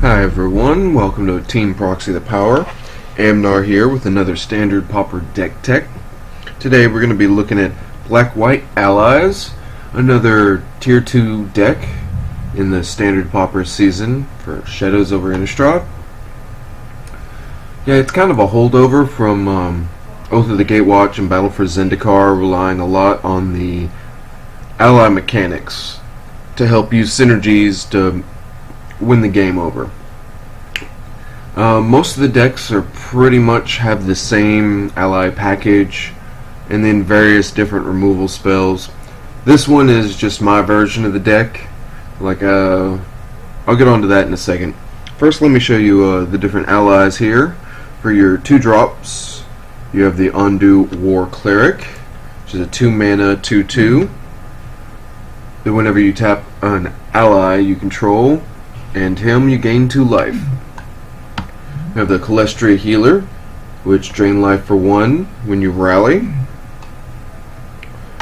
Hi everyone, welcome to Team Proxy the Power. Amnar here with another Standard Pauper deck tech. Today we're going to be looking at Black-White Allies, another Tier 2 deck in the Standard Pauper season for Shadows over Innistrad. Yeah, it's kind of a holdover from Oath of the Gatewatch and Battle for Zendikar, relying a lot on the ally mechanics to help use synergies to win the game over. Most of the decks are pretty much have the same ally package and then various different removal spells. This one is just my version of the deck. I'll get onto that in a second. First, let me show you the different allies here. For your 2-drops, you have the Undo War Cleric, which is a 2-mana 2/2. Then whenever you tap an ally you control and him, you gain 2 life. You have the Celestia Healer, which drain life for 1 when you rally.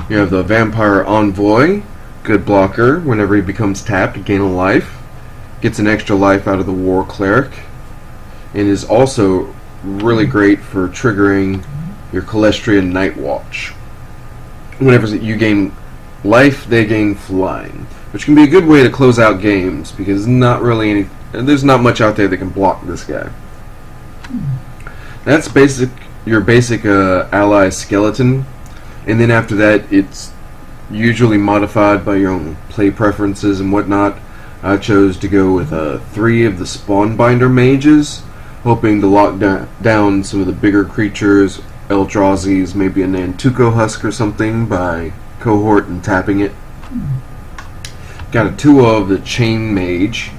You have the Vampire Envoy, good blocker. Whenever he becomes tapped, you gain a life. Gets an extra life out of the War Cleric, and is also really great for triggering your Celestia Night Watch. Whenever you gain life, they gain flying, which can be a good way to close out games because there's not much out there that can block this guy. That's your basic ally skeleton, and then after that it's usually modified by your own play preferences and whatnot. I chose to go with 3 of the Spawnbinder mages, hoping to lock down some of the bigger creatures, Eldrazi's, maybe a Nantuko Husk or something by cohort and tapping it. Got a 2 of the Chain Mage.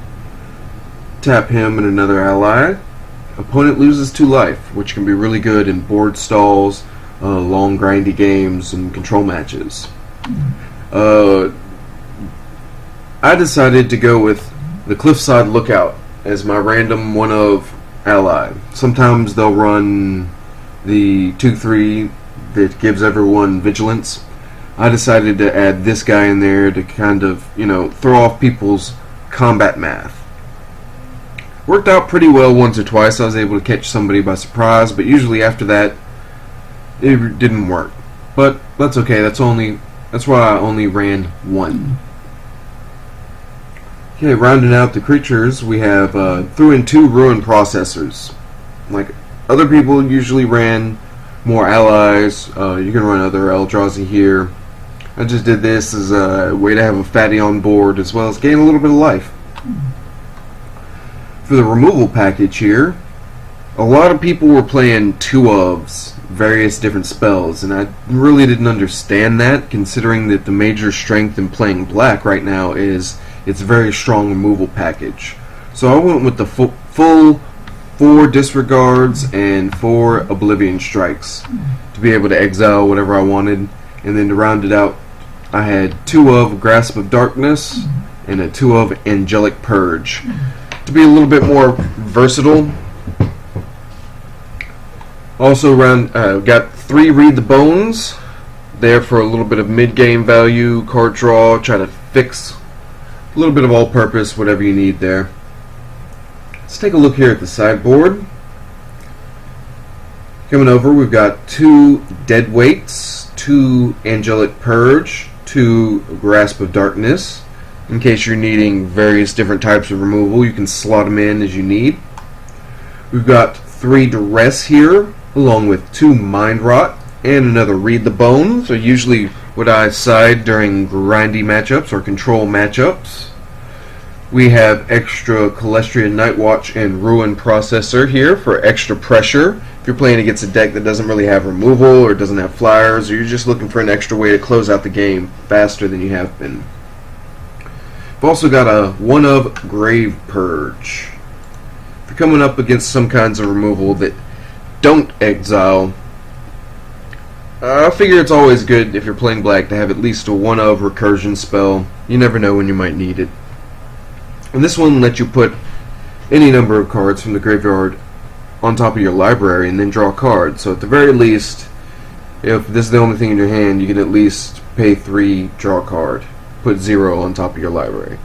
Tap him and another ally. Opponent loses 2 life, which can be really good in board stalls, long grindy games, and control matches. I decided to go with the Cliffside Lookout as my random 1 of ally. Sometimes they'll run the 2/3 that gives everyone vigilance. I decided to add this guy in there to kind of, throw off people's combat math. Worked out pretty well once or twice. I was able to catch somebody by surprise, but usually after that, it didn't work. But that's okay. That's why I only ran 1. Okay, rounding out the creatures, we have threw in 2 Ruin Processors. Like other people usually ran more allies. You can run other Eldrazi here. I just did this as a way to have a fatty on board as well as gain a little bit of life. For the removal package here, a lot of people were playing 2 ofs, various different spells, and I really didn't understand that, considering that the major strength in playing black right now is its very strong removal package. So I went with the full 4 disregards and 4 Oblivion Strikes to be able to exile whatever I wanted, and then to round it out I had 2 of Grasp of Darkness and a 2 of Angelic Purge to be a little bit more versatile. Also got 3 Read the Bones there for a little bit of mid-game value, card draw, try to fix a little bit of all-purpose, whatever you need there. Let's take a look here at the sideboard. Coming over, we've got 2 Dead Weights, 2 Angelic Purge, 2 Grasp of Darkness. In case you're needing various different types of removal, you can slot them in as you need. We've got 3 Duress here, along with 2 Mind Rot and another Read the Bone. So usually what I side during grindy matchups or control matchups. We have extra Celestia Night Watch and Ruin Processor here for extra pressure. If you're playing against a deck that doesn't really have removal or doesn't have flyers, or you're just looking for an extra way to close out the game faster than you have been. We've also got a 1 of Grave Purge. If you're coming up against some kinds of removal that don't exile, I figure it's always good if you're playing black to have at least a 1 of Recursion spell. You never know when you might need it. And this one lets you put any number of cards from the graveyard on top of your library and then draw a card. So at the very least, if this is the only thing in your hand, you can at least pay 3, draw a card. Put 0 on top of your library.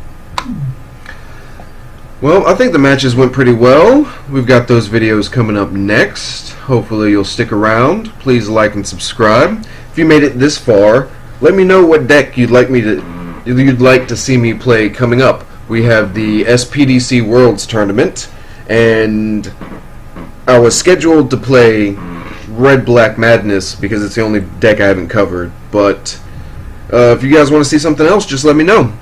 Well, I think the matches went pretty well. We've got those videos coming up next. Hopefully you'll stick around. Please like and subscribe. If you made it this far, let me know what deck you'd like to see me play coming up. We have the SPDC Worlds tournament, and I was scheduled to play Red Black Madness because it's the only deck I haven't covered. But if you guys want to see something else, just let me know.